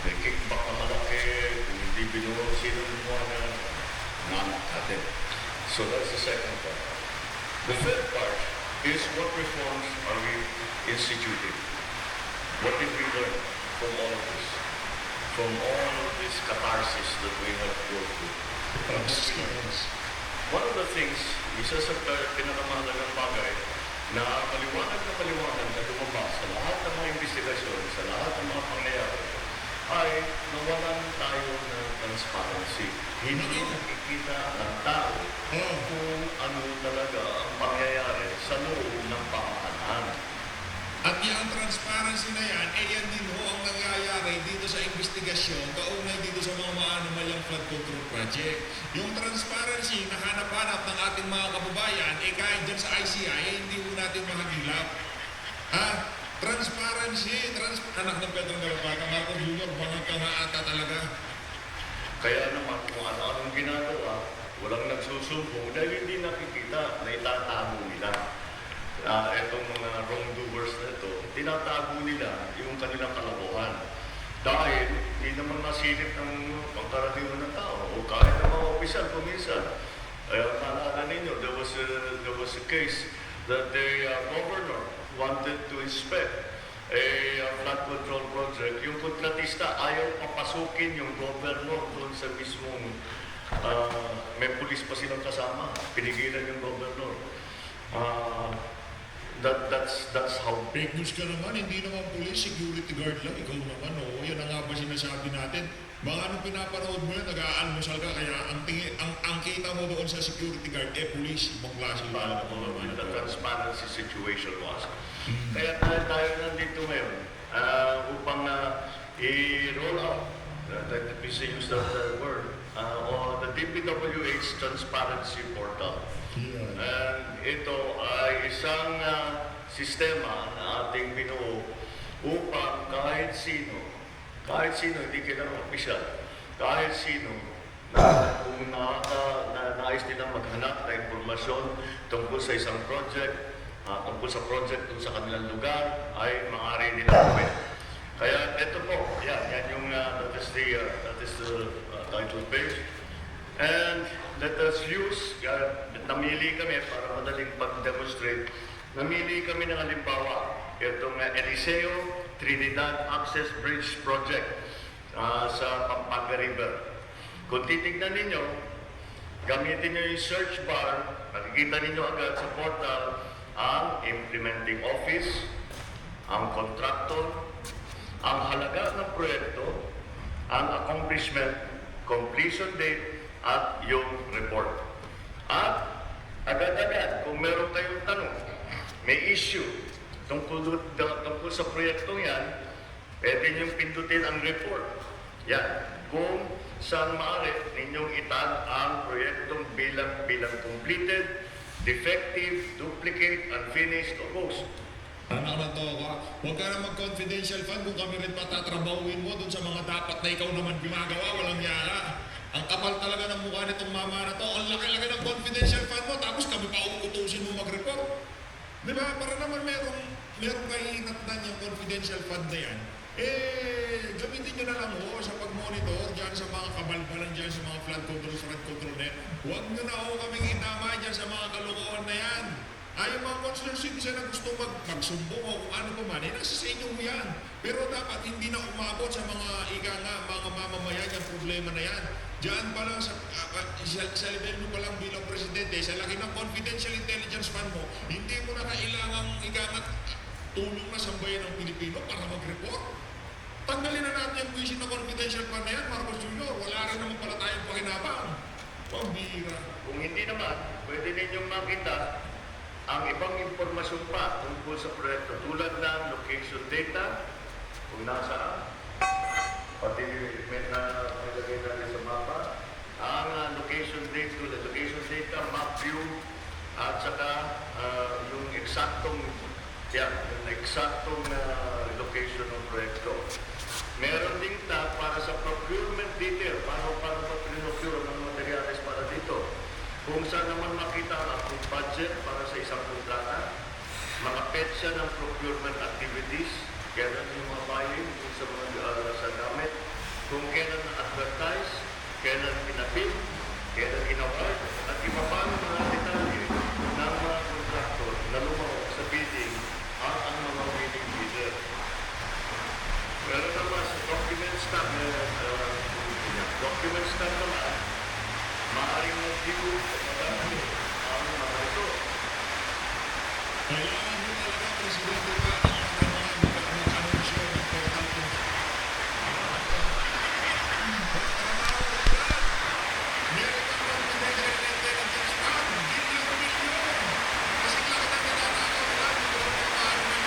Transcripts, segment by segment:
may kickback na malaki, kung hindi binuo, sino gumawa na nanak natin. So that's the second part. The third part is what reforms are we instituting? What did we learn from all of this? From all of this catharsis that we have gone through? One of the things, isa sa pinakamahalagang bagay, na maliwanag na lumabas sa lahat ng mga investigasyon, sa lahat ng mga pangyayari, ay nawalan tayo ng transparency. Hindi nakikita ng tao kung ano talaga ang pangyayari sa loob ng pamahalaan. At yung transparency na yan, yan din ho ang nangyayari dito sa investigasyon, kaugnay dito sa mga maanomalyang flood control project. Yung transparency na hanap-hanap ng ating mga kababayan, kahit dyan sa ICI, hindi ho natin mahagilap. Transparency, anak ng Pedro Galapata, Marcos Jr., bangag ka nga ata talaga. Kaya naman kung ano-anong ginagawa, walang nagsusumbong dahil hindi nakikita na itatago nila. Itong mga wrongdoers na ito, tinatago nila yung kanilang kalokohan. Dahil hindi naman masilip ng pangkaraniwan ng tao o kahit ng mga opisyal kuminsan. Maalala ninyo, there was a case that the governor wanted to inspect a flood control project. Yung kontratista ayaw papasukin yung governor doon sa mismong may pulis pa silang kasama. Pinigilan yung governor. That's how fake news ka naman, hindi naman police, security guard lang, ikaw naman, yan ang nga ba sinasabi natin? Baka nung pinapanood mo yan, nag-aalmusal ka, kaya ang kita mo doon sa security guard, police, ibang klase naman. The transparency situation was. Kaya tayo nandito ngayon upang i-roll out, please use that word, on the DPWH Transparency Portal. And ito ay isang sistema na ating binuo upang kahit sino, hindi kailangan opisyal, kahit sino, kung nais nilang maghanap ng impormasyon tungkol sa isang project, tungkol sa project kung sa kanilang lugar, ay maaari nilang gawin. Kaya ito po, yan yung, that is the title page. And let us use, namili kami para madaling pag-demonstrate, namili kami ng halimbawa, itong Eliseo Trinidad Access Bridge Project sa Pampanga River. Kung titignan ninyo, gamitin nyo yung search bar, makikita ninyo agad sa portal ang implementing office, ang contractor, ang halaga ng proyekto, ang accomplishment, completion date, at yung report. At agad-agad, kung meron kayong tanong, may issue tungkol sa proyektong yan, pwede niyong pindutin ang report. Yan. Kung saan maaari ninyong itag ang proyektong bilang completed, defective, duplicate, unfinished, o ghost. Anak na to ka, huwag ka na mag-confidential fund kung kami rin patatrabawin mo dun sa mga dapat na ikaw naman gumagawa, walang yara. Ang kapal talaga ng mukha nitong mama na to, ang laki-laki ng confidential fund mo, tapos kami pa uutusin mo mag-report. Di ba? Para naman merong kahihinatnan yung confidential fund na yan. Gamitin nyo na lang sa pag-monitor dyan sa mga kabalbalan dyan, sa mga flood control net. Huwag nyo na kaming itama dyan sa mga kalokohan na yan. Yung mga concerned citizen na gusto magsumbong o kung ano pa man, nasa sa inyo mo yan. Pero dapat hindi na umabot sa mga mga mamamayan yung problema na yan. Diyan pa lang sa level mo pa lang bilang presidente, sa laki ng confidential intelligence fund mo, hindi mo na kailangang tulong na sambayan ng Pilipino para mag-report. Tanggalin na natin yung vision na confidential fund na yan, Marcos Jr. Wala rin naman pala tayong pakinabang. Pambira. Kung hindi naman, pwede ninyong makita ang ibang impormasyon pa tungkol sa proyekto tulad ng location data, kung nasaan, pati may nilagay natin sa mapa, ang location data, map view, at saka yung eksaktong location ng proyekto. Meron ding tab para sa procurement detail, paano pa pinocure ng materials para dito. Kung saan naman makita ang budget para sa isang kontrata, mga petsa ng procurement activities, kaya yung mga buying sa gamit, kung kailan na-advertise, kailan pinapil, kailan inaward, at iba pa ang mga detalye ng mga kontraktor na lumahok sa bidding at ang mga winning bidder. Pero naman sa document stock naman, maaaring mag-view o mag-view ang mga ito. Kailangan mo talaga, Presidente, ba ang mag-anunsyo ng portal kung meron kang confidential intelligence fund, bilyon-bilyon. Kasi lahat ang nananakaw nila, hindi ko na paano na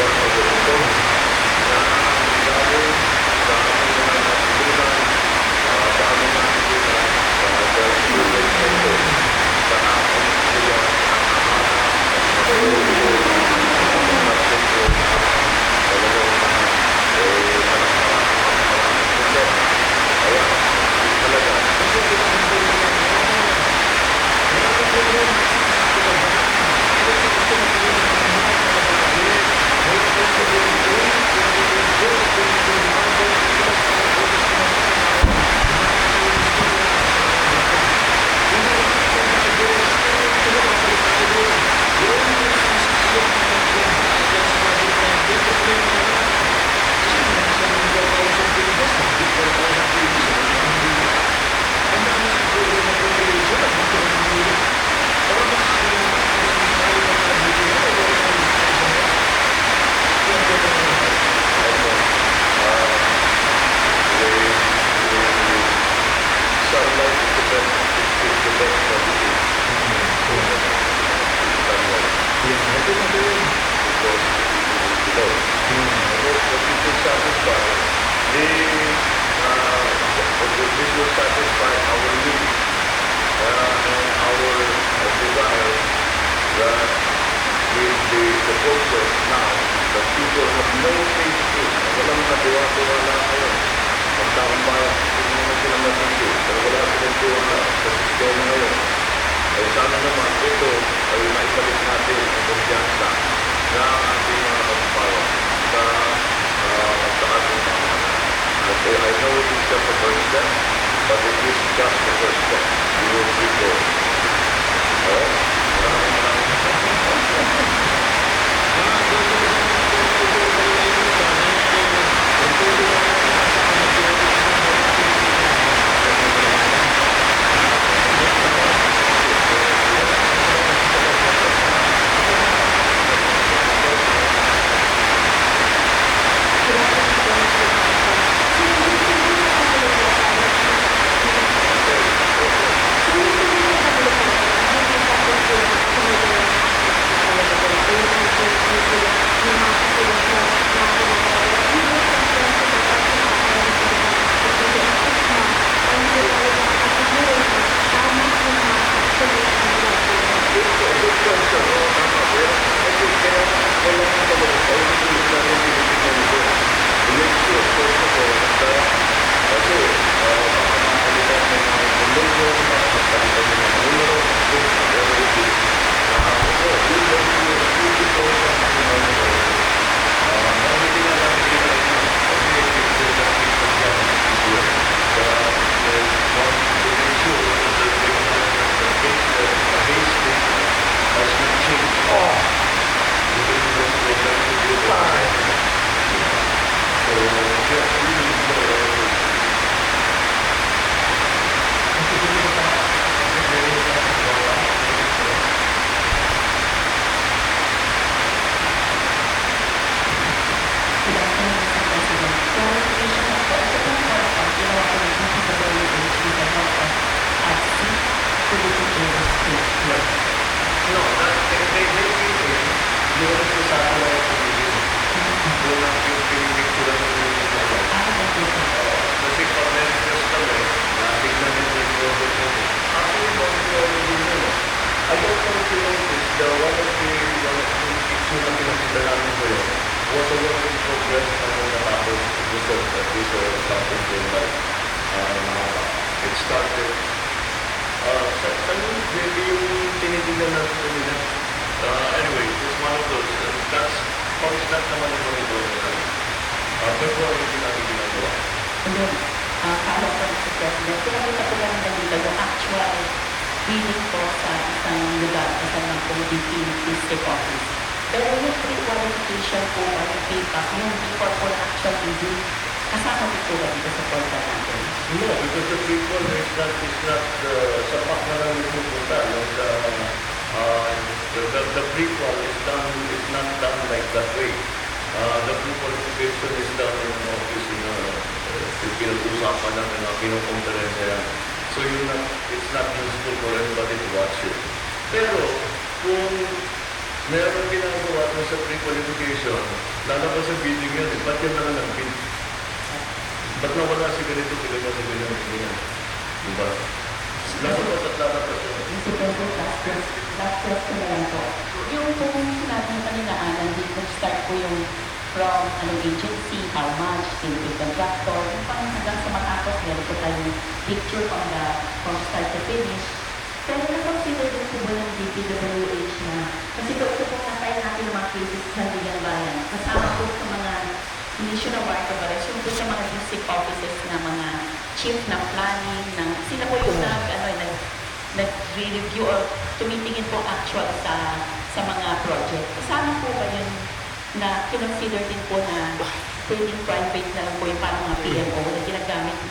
one of the reforms na nangyari sa aming mga nasimulan, sa aming nasimulan, sa student centers, sa aming sila nakahanap at matulog na sentro na talagang maraming puso. Kaya, talaga, sunlight is the best, is the best medicine. Sunlight. Because you know, what it will satisfy, this will satisfy our needs and our desire that with the process now that people have no faith in, walang katiwa-tiwala ngayon. Ang taong bayan, hindi naman sila matindi, pero wala silang tiwala sa sistema ngayon. Ay sana naman ito ay maibalik natin ang kumpiyansa na ating mga kapapawan sa ating pamahalaan. Okay, I know it is just the first step, but it is just the first step. We will keep going. Alright? It started sa maybe yung tinitingnan natin kanina. Anyway, it's one of those. That's constant naman yung monitoring natin. Pero ano yung natin ginagawa? And then, follow-up po sa President, pinakita ko lang na dito yung actual reading po sa isang lugar, isang ng community district office. Pero yung pre-qualification po ba yung feedback, yung before po na actual reading, kasama dito ba dito sa portal natin? No, because the people is not sapat na lang yung pupunta. The pre-qual is not done like that way. The pre-qualification is done in an office pinag-usapan natin na kinukonferensya yan. So it's not useful for everybody to watch it. Pero kung meron ginagawa sa pre-qualification, Lalabas sa bidding yan eh. Ba't yan na lang ang bid? Ba't nawala si ganito, si ganyan, si ganyan, si ganyan? Diba? Lalabas at lalabas yun. Mr. President, last question na lang po. Yung kung sinabi mo kanina, nag-start po yung from agency, how much, sino yung contractor, yung parang hanggang sa matapos, meron po tayong picture from start to finish. Pero na-consider din po ba ng DPWH na, kasi po ito pong na-file natin ng mga cases sa Ligang Bayan, kasama po sa mga issue ng warrant of arrest, yung po sa mga district offices na mga chief ng planning, sila po yung nag-review or tumitingin po actual sa mga project. Kasama po ba yun na kinonsider din po na pwedeng private na lang po yung parang mga PMO na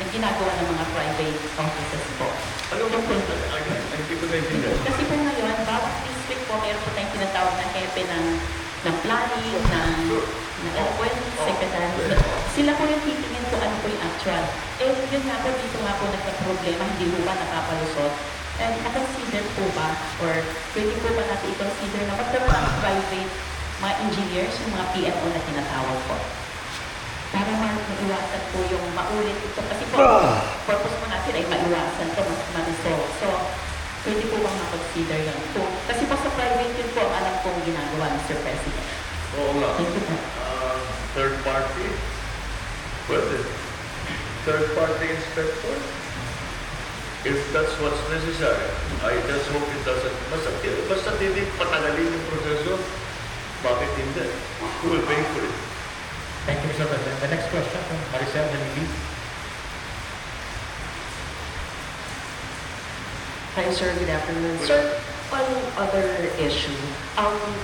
ginagawa ng mga private offices po? Ano ba po? Hindi ko naintindihan. Kasi po ngayon, bawat district po, meron po tayong tinatawag na hepe ng planning, ng secretary. Sila po yung titingin po ano po yung actual. Eh, yun nga po, dito nga po nagka-problema, hindi po ba nakapalusot. And na-consider po ba, or pwede po ba natin i-consider na magkaroon ng private mga engineers, yung mga PMO na tinatawag po? Para maiwasan po yung maulit ito. Kasi po, purpose po natin ay maiwasan ito, ma-resolve. So, pwede po bang ma-consider yun? So, kasi po sa private yun po, alam kong ginagawa, Mr. President. Oo nga. Thank you po. Third party? Pwede. Third party inspector? If that's what's necessary, I just hope it doesn't, basta hindi patagalin yung proseso, bakit hindi? Who will pay for it? Thank you, Mr. President. The next question from Maricel Dalili. Hi, sir. Good afternoon. Sir, on other issue,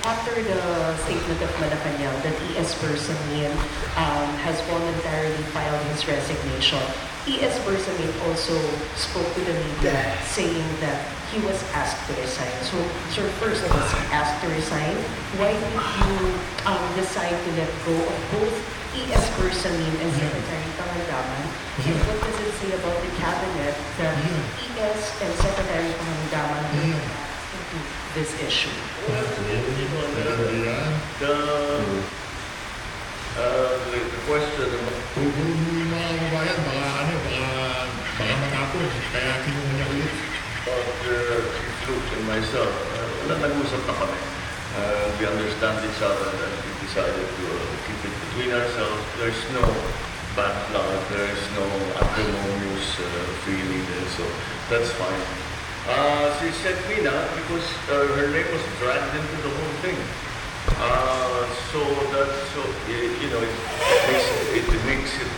after the statement of Malacanang that ES Bersamin has voluntarily filed his resignation, ES Bersamin also spoke to the media saying that he was asked to resign. So, sir, first was asked to resign. Why did you decide to let go of both ES Bersamin and Secretary Pangandaman? And what does it say about the cabinet that ES and Secretary Pangandaman will not into this issue? The question about Kung yung mga kababayan, baka manapon, kaya kinuha niya ulit. Chief Luke and myself, wala nag-usap na kami. We understand each other and we decided to keep it between ourselves. There's no bad blood, there's no acrimonious feeling there, so that's fine. She said Mina because her name was dragged into the whole thing. It makes it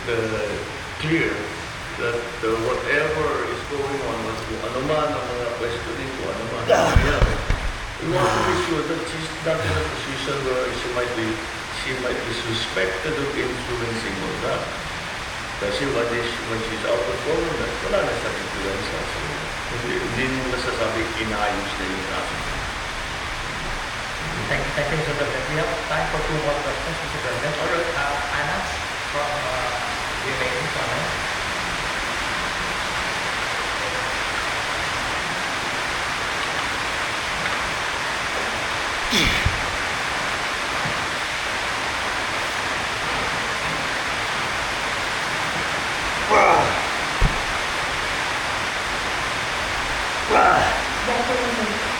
clear that whatever is going on, kung ano man ang mga questioning, kung ano man ang nangyayari, we want to be sure that she's not in a position where she might be suspected of influencing all that. Kasi when she's out of government, wala na sa influence. So, hindi mo nasasabi inayos na yung kaso. Thank you, Mr. President. We have time for two more questions, Mr. President. All right. Anna from the remaining comment.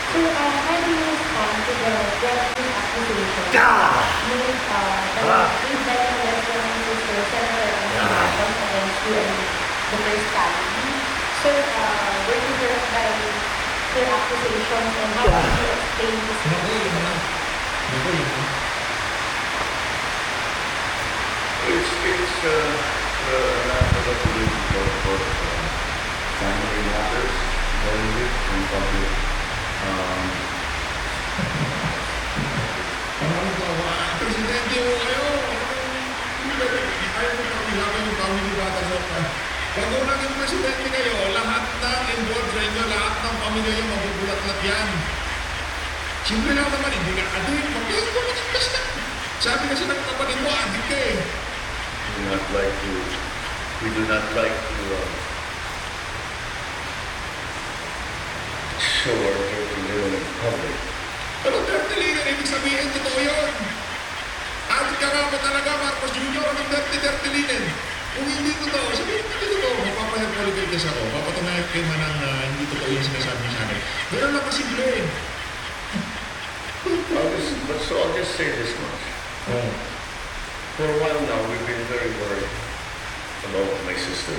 So, how do you respond to the wrongful accusation made by the Western Sister Senator and against you and the first family? So, were you hurt by their accusations and how do you explain this? It's not political for family matters, mainly in public. Presidente mo kayo! Ayaw mo pakilaban yung family bata sa Pag naging presidente kayo, lahat ng involved sa inyo, lahat ng pamilya yung mabubulat-lat yan. Simple lang naman, hindi ka adik. Magkakaroon ko maging president. Sabi kasi ng kapatid mo, adik ka eh. We do not like to show our dirty little in public. Pero dirty leader, ibig sabihin, totoo yun. Adik ka nga ba talaga, Marcos Jr., ng dirty linen? Kung hindi totoo, sabihin mo hindi totoo. Mapapahair follicle test ako. Papatunayan ko yung manang na hindi totoo yung sinasabi niya sa akin. Ganun lang kasimple. I'll just say this much. Oh. For a while now, we've been very worried about my sister.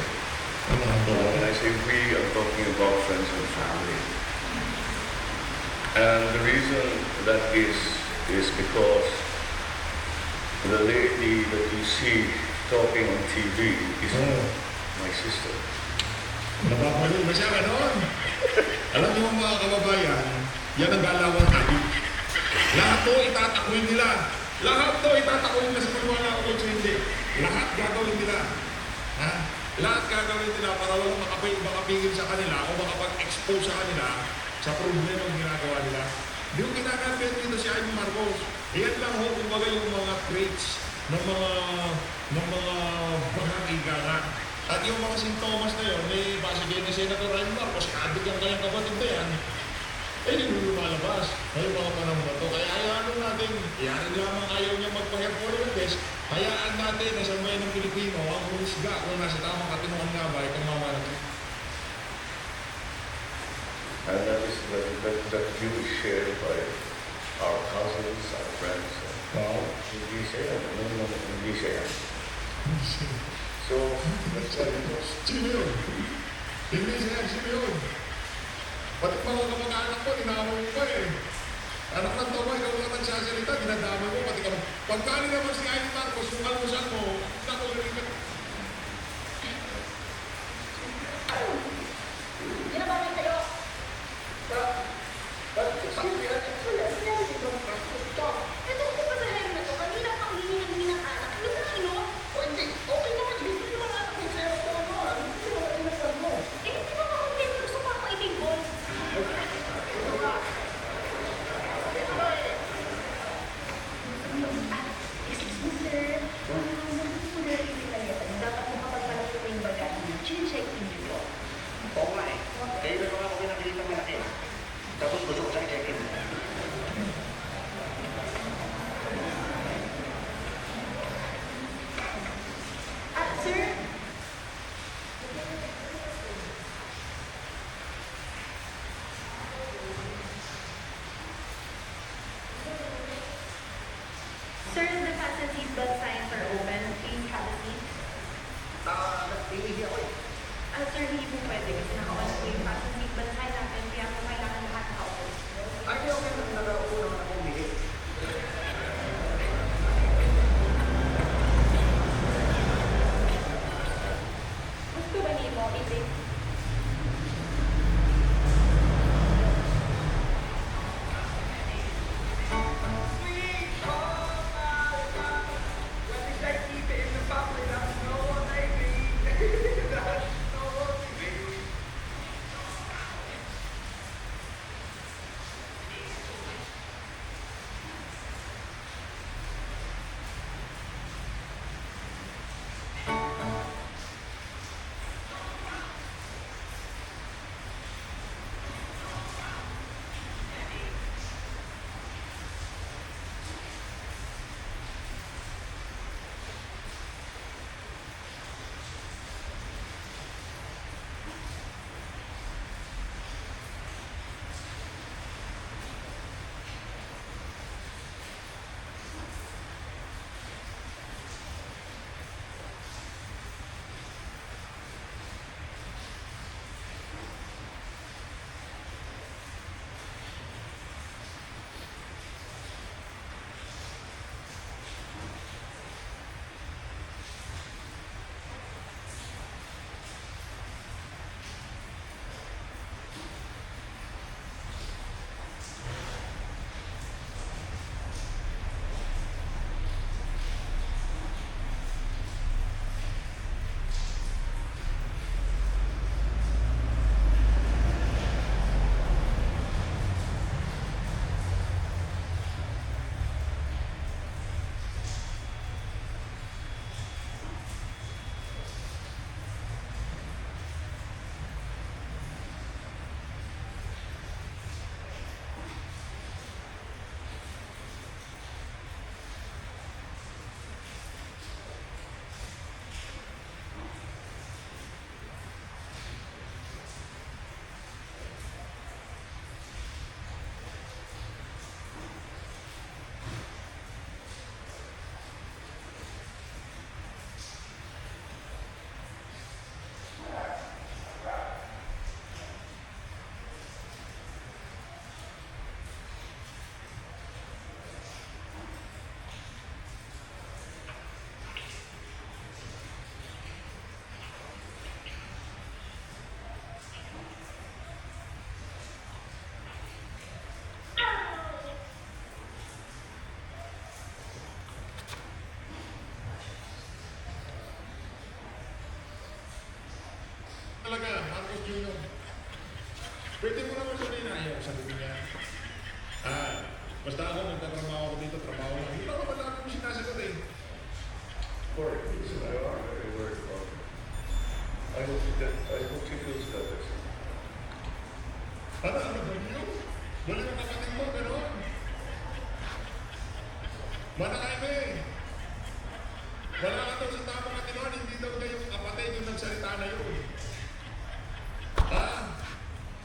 Ano ang When I say we, I'm talking about friends and family. And the reason that is because the lady that you see talking on TV is Oh. my sister. Napapanood ba siya ganon? Alam niyo mga kababayan, yan ang galawang natin. Lahat to itatakwin nila. Lahat to itatakwin nila sa maniwala ko kung hindi. Lahat gagawin nila. Ha? Lahat gagawin nila para walang makapigil sa kanila o makapag-expose sa kanila sa problema yung ginagawa nila. Hindi ko kinakamit dito si Amy Marcos. Yan lang ho, kumbaga yung mga traits ng mga bahagi nga. At yung mga sintomas na yun, may base din ni Senator Amy Marcos, adik ang kanyang kapatid na yan, eh hindi mo lumalabas. Ngayon mga panahon na ito. Kaya hayaan natin, yan lamang ayaw niya magpa-hair follicle test, hayaan natin na sa mga ng Pilipino ang humusga kung nasa tamang katinuan nga ba itong mga natin. And that view is shared by our cousins, our friends. Wow. Hindi siya yan. Hindi siya yan. So, that's how it goes. Sino yun? Hindi siya, sino yun? Pati mga kamag-anak ko, dinamay mo pa eh. Anak ng tawa, ikaw lang nagsasalita, dinadamay mo, pati ka. Pagkali naman si Amy Marcos, yung almusal mo, naku, galing ka. Ginabalan kayo. Excuse me, ito ko pa sa hair na to. Kanina pang hihingi ng anak. Ano ba sino? O hindi, okay naman. Hindi naman anak ko sa'yo. Hindi naman inasal mo. Eh, hindi ba makulit? Gusto pa ako ibigol. Excuse me, sir. Gusto mo na ibigay. talaga, Marcos Jr. Pwede mo naman sabihin na ayaw, sabi ko niya. Basta ako, nagtatrabaho ako dito, trabaho lang. Hindi naman lagi mo sinasagot eh. For it, I are very worried about it. I hope she feels better. Ano ba niyo? Wala yung kapatid mo, gano'n. Mana kayo wala ka daw sa tamang katinuan, hindi daw kayo kapatid yung nagsalita na yun.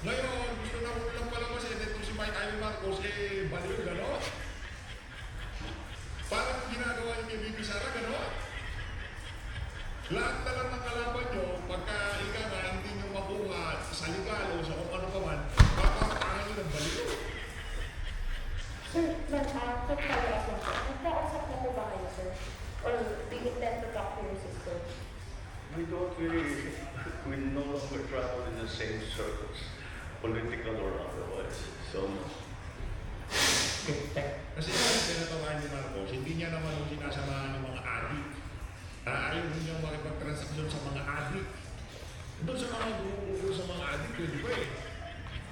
Ngayon, gusto na ulang pala kasi dito si Mike Ivy Marcos, baliw, gano'n. Parang ginagawa niyo kay Bibi Sara, gano'n. Lahat na lang ng kalaban nyo, pagka ika nga hindi nyo makuha sa legal o sa kung ano pa man, papapatahan nyo ng baliw. Sir, quick follow-up lang po. Nagkausap na po ba kayo, sir? Or do you intend to talk to your sister? We don't really, we no longer travel in the same circles, political or otherwise. So, Okay, Kasi yung pinatawahan ni Marcos, hindi niya naman yung sinasamahan ng mga adik. Ayaw rin niyang makipag-transaksyon sa mga adik. Doon sa mga gumugulo sa mga adik, pwede pa eh.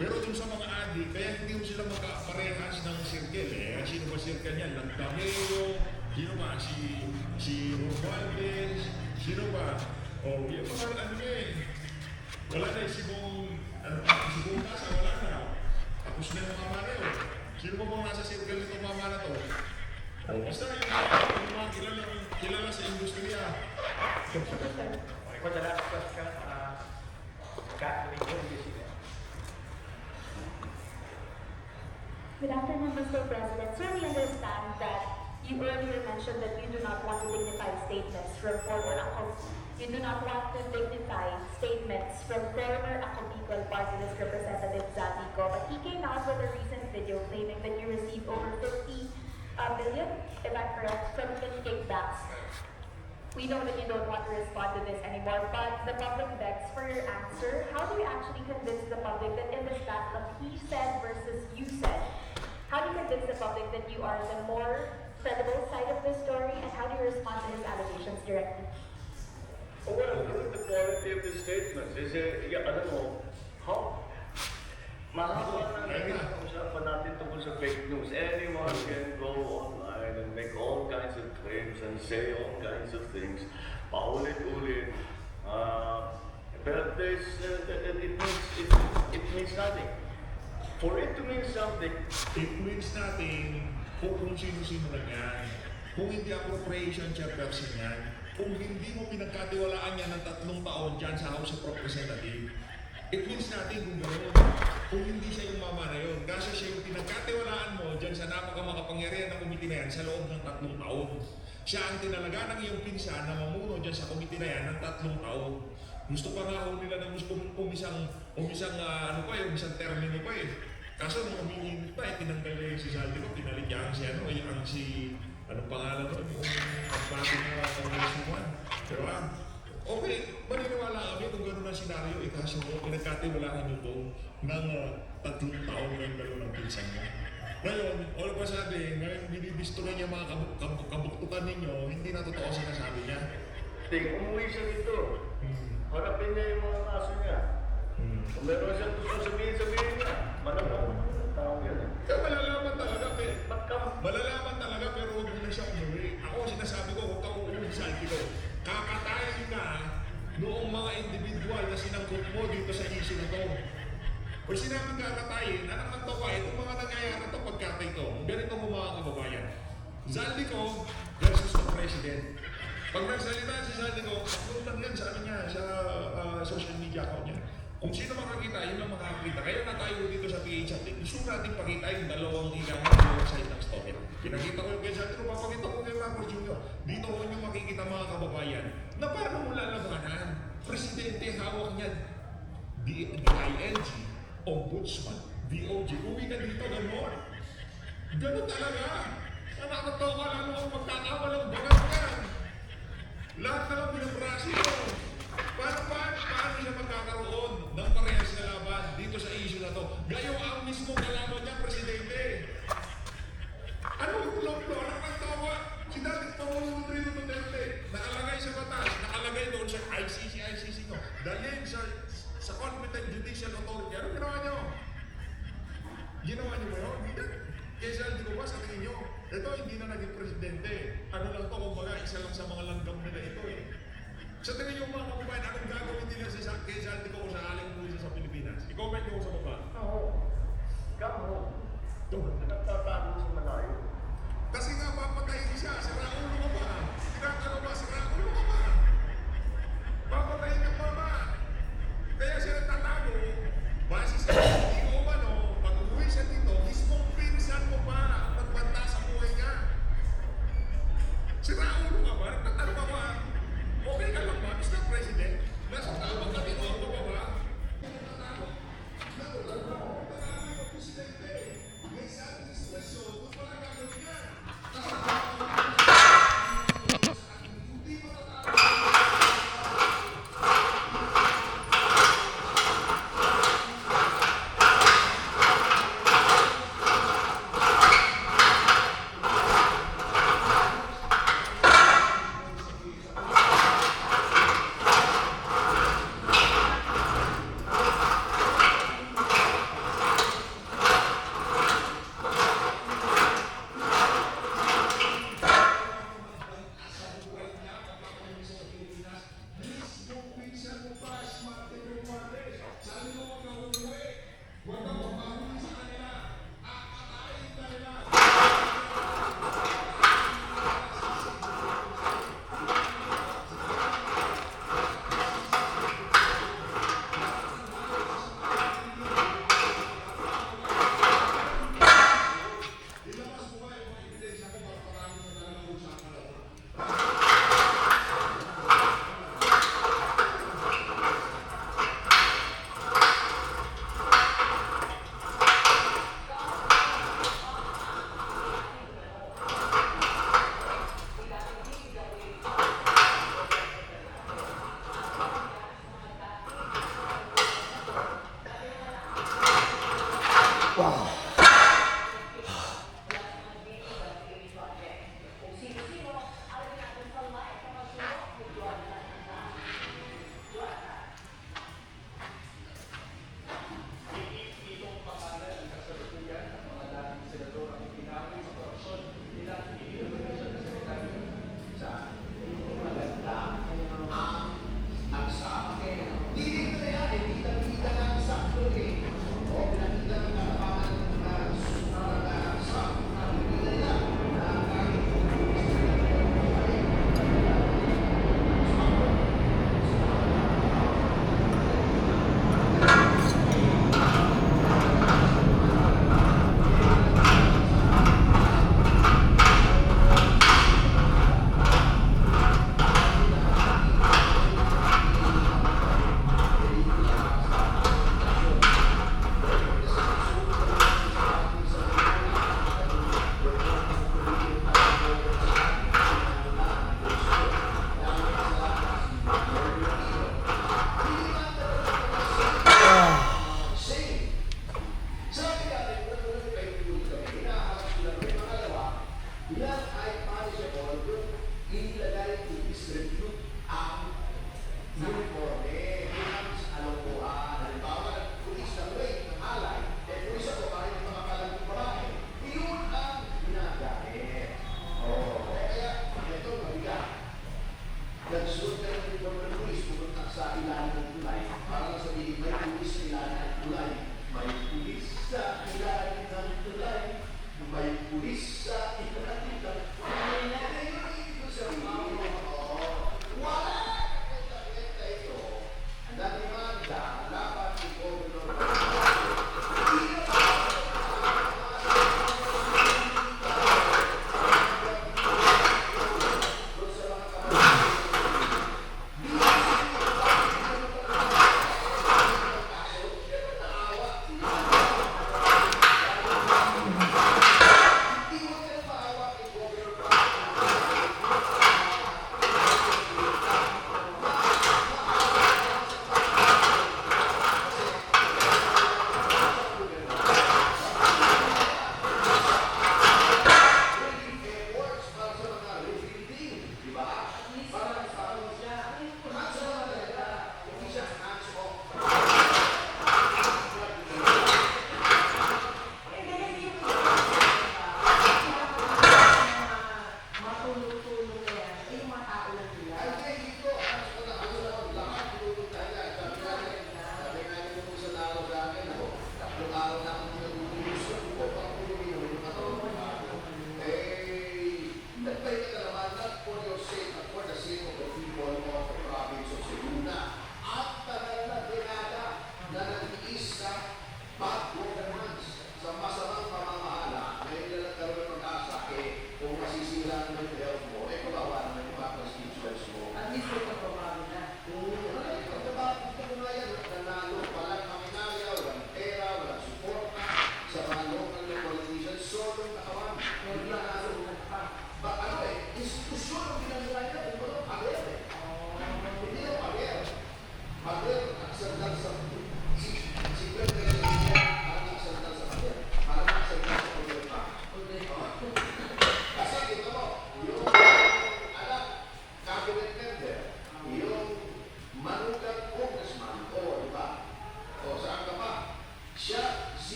Pero doon sa mga adik, kaya hindi mo sila magkaparehas ng circle eh. Sino ba circle niyan? Langdameo, sino ba? Si Romualdez, sino ba? Oh, yung mga ano eh. Wala na si Bong Nasa, wala na. Tapos na yung mama na yun. Sino ba bang nasa circle nito mama na to? Basta yung mga kilala sa industriya. Okay, for the last question, Kat, we go to you. Good afternoon, Mr. President. Sir, we understand that you earlier mentioned that you do not want to dignify statements from former you do not want to dignify statements from former Ako Bicol Party List Representative Zatico, but he came out with a recent video claiming that you received over 50 million, if I'm correct, from kickbacks. We know that you don't want to respond to this anymore, but the public begs for your answer. How do you actually convince the public that in this battle of he said versus you said, how do you convince the public that you are the more credible side of this story, and how do you respond to his allegations directly? well, look at the quality of the statements. Alam mo, how mahaba na usapan natin tungkol sa fake news. Anyone can go online and make all kinds of claims and say all kinds of things. Paulit-ulit. But it means nothing. For it to mean something, It means natin kung sino-sino na yan. Kung hindi appropriation chairperson yan, kung hindi mo pinagkatiwalaan yan ng 3 taon dyan sa House of Representatives, it means natin kung gano'n. Kung hindi siya yung mama na yun, kasi siya yung pinagkatiwalaan mo dyan sa napakamakapangyarihan ng komite na yan sa loob ng 3 taon. Siya ang tinalaga ng iyong pinsan na mamuno dyan sa komite na yan ng 3 taon. Gusto pa nga ho nila ng umisang termino pa eh. Kaso nung umiinit pa eh, tinanggal na yung si Zaldico, pinaligyan si anong pangalan doon? Yung pagpapin na Congresswoman. Pero okay, maniniwala kami kung gano'n ang senaryo, kaso pinagkatiwalaan nyo to ng 3 taon ng gano'n ang pinsan mo. Ngayon, all of a sudden, ngayon binibisto na niya mga kabuktukan ninyo, hindi na totoo sinasabi niya. umuwi siya dito. Harapin niya yung mga kaso niya. Kung meron siyang gusto sabihin niya. Malamang tao yan eh. Kaya malalaman talaga, pero huwag mo na siya umuwi. Ako, sinasabi ko, huwag kang uuwi sa ko. Kakatayin ka noong mga individual na sinangkot mo dito sa issue na to. Pag sinabing kakatayin, anong nagtawa, itong mga nangyayari ito pagkatay ito. Ganito mo mga kababayan. Zaldico versus the President. Pag nagsalita si Zaldico, upload lang yan sa social media account niya. Kung sino makakita, yun lang makakita. Kaya na tayo dito sa PH Update. Gusto natin pakita yung dalawang side ng story. Pinakita ko yung kay Zaldico, papakita ko kay Marcos Jr. Dito ko nyo makikita mga kababayan na paano mo lalabanan. Presidente, hawak niya DILG, Ombudsman, DOJ. Uwi ka dito, gano'n. Gano'n talaga. Nakakatawa lang ang pagkakawalang bagat yan. Lahat na lang binabrasi ko. Paano siya magkakaroon ng parehas na laban dito sa issue na to? Gayo ang mismo kalaban niya, Presidente. Ano ang tulog to? Anong nagtawa? Si dating Pangulong Rodrigo Duterte, nakalagay sa batas, nakalagay doon sa ICC no. Dalhin sa naging presidente. Ano lang to, kumbaga, isa lang sa mga langgam nila ito eh. Sa tingin niyo mga kababayan, anong gagawin nila kay Saldico kung sakaling umuwi sa Pilipinas? I-comment niyo sa baba. Oo. Kamo. Doon. Nagtatago sa malayo. Kasi nga papatayin siya, sira ulo ka ba? Tinatanong ba, sira ulo ka ba? Papatayin ka pa ba? Kaya siya nagtatago, base sa hindi ko ba no, pag umuwi siya dito, mismong pinsan mo pa ang nagbanta sa buhay niya. Sira ulo ka ba? Nagtatanong ka ba? Okay ka lang ba, Mr. President? Nasa tamang katinoan ka ba ba? Nagtatanong. Nagtatanong yung presidente. May sabi sa sitwasyon, kung pala gagawin niya. Hindi mo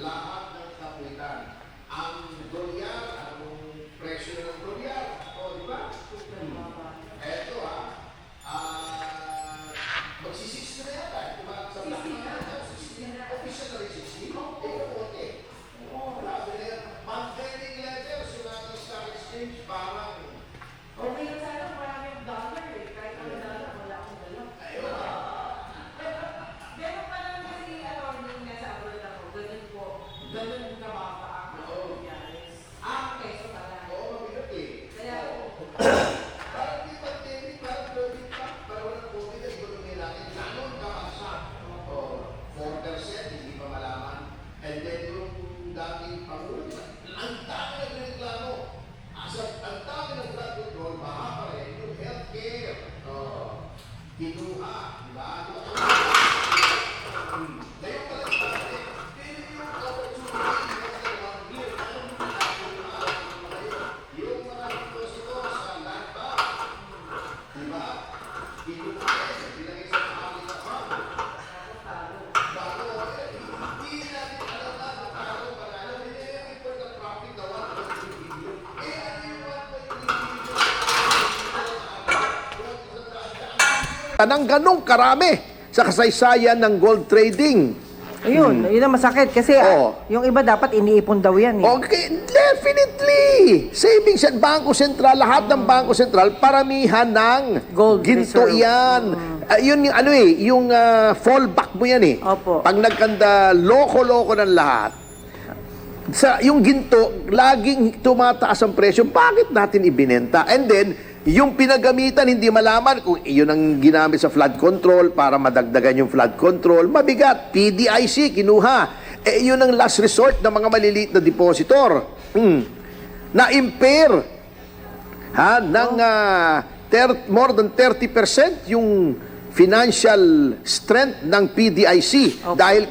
lahat ng kapitan. Ang dolyar, anong presyo ng dolyar? O, di ba? Eto magsi-60 na yata. Diba? Sa black market, 60. Official na rin 60. Okay. Grabe na yan. Maintaining letters, yung ating stock exchange, parang Okay lang sana maraming dollar eh. Kahit ang dollar, wala akong dala. ayun. Meron pa naman kasi attorney na sa abroad ako. Ganun po. Ganun yung kababa ako. Okay, so pala. Oo, mabigat eh. Kaya, Parang di pandemic, parang COVID pa, parang walang COVID na ekonomiya natin. Ganon kamasa. 4%, hindi pa malaman. And then yung dating Pangulo, ang dami nagreklamo. Ang dami ng flood control, baka pa rin yung healthcare. Kinuha, di ba? Ngayon pala pare, pero yung opportunity ng dalawang year, yung mga deposito sa land bank, di ba? Kinuha, ilagay sa pangit na bank. Bago, hindi natin alam na kung paano panalo. Hindi yung report ng profit na 1.3 billion. Ano yung 1.3 billion? Nang ganong karami sa kasaysayan ng gold trading. Ayun, yun ang masakit kasi Oo. yung iba dapat iniipon daw yan eh. Okay, definitely. Savings at Bangko Sentral, lahat ng Bangko Sentral, paramihan ng Gold ginto reserve. yan. Yun yung ano yung fallback mo yan eh. Opo. Pag nagkanda, loko-loko ng lahat. Sa yung ginto, laging tumataas ang presyo. Bakit natin ibinenta? And then, yung pinagamitan, hindi malaman kung iyon ang ginamit sa flood control para madagdagan yung flood control. Mabigat. PDIC, kinuha. Yun ang last resort ng mga maliliit na depositor. Na-impair ng more than 30% yung financial strength ng PDIC dahil